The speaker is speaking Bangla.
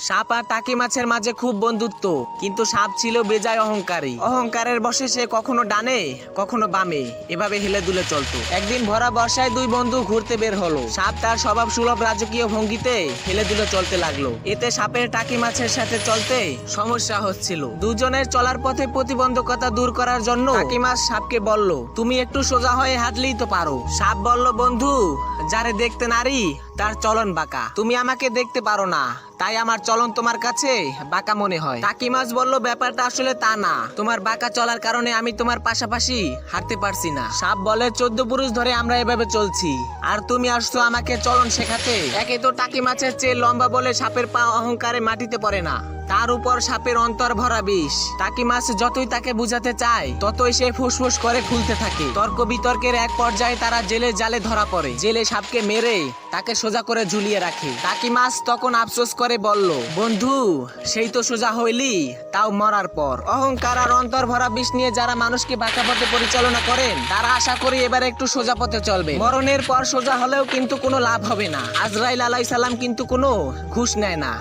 সাপ আর টাকি মাছের মাঝে খুব বন্ধুত্ব, কিন্তু সাপ ছিল বেজায় অহংকারী। অহংকারের বশে সে কখনো ডানে কখনো বামে এভাবে হেলে দুলে চলতো। একদিন ভরা বর্ষায় দুই বন্ধু ঘুরতে বের হলো। সাপ তার স্বভাব সুলভ রাজকীয় ভঙ্গিতে হেলে দুলে চলতে লাগলো। এতে সাপের টাকি মাছের সাথে চলতে সমস্যা হচ্ছিল। দুজনের চলার পথে প্রতিবন্ধকতা দূর করার জন্য টাকি মাছ সাপকে বলল, তুমি একটু সোজা হয়ে হাঁটলেই তো পারো। সাপ বলল, বন্ধু, যারে দেখতে নারী তার চলন বাঁকা, তুমি আমাকে দেখতে পারো না, তাই আমার চলন তোমার কাছে বাঁকা মনে হয়। টাকি মাছ বলল, ব্যাপারটা আসলে তা না, তোমার বাঁকা চলার কারণে আমি তোমার পাশাপাশি হাঁটতে পারছি না। সাপ বলে, 14 পুরুষ ধরে আমরা এভাবে চলছি, আর তুমি আসছো আমাকে চলন শেখাতে। একে তো টাকি মাছের চেয়ে লম্বা বলে সাপের পা অহংকারে মাটিতে পড়ে না, তার উপর সাপের অন্তর ভরা বিষ। টাকি মাছ যতই তাকে বুঝাতে চায় ততই সে ফুসফুস করে ফুলতে থাকে। তর্ক বিতর্কের এক পর্যায়ে তারা জেলের জালে ধরা পড়ে। জেলে সাপকে মেরে তাকে সোজা করে ঝুলিয়ে রাখে। টাকি মাছ তখন আফসোস করে বলল, বন্ধু, সেই তো সোজা হইলি, তাও মরার পর। অহংকার আর অন্তর ভরা বিষ নিয়ে যারা মানুষকে বাঁকা পথে পরিচালনা করেন তারা আশা করি এবার একটু সোজা পথে চলবে। মরণের পর সোজা হলেও কিন্তু কোনো লাভ হবে না। আজরাইল আলাইহিস সালাম কিন্তু কোনো ঘুষ নেয় না।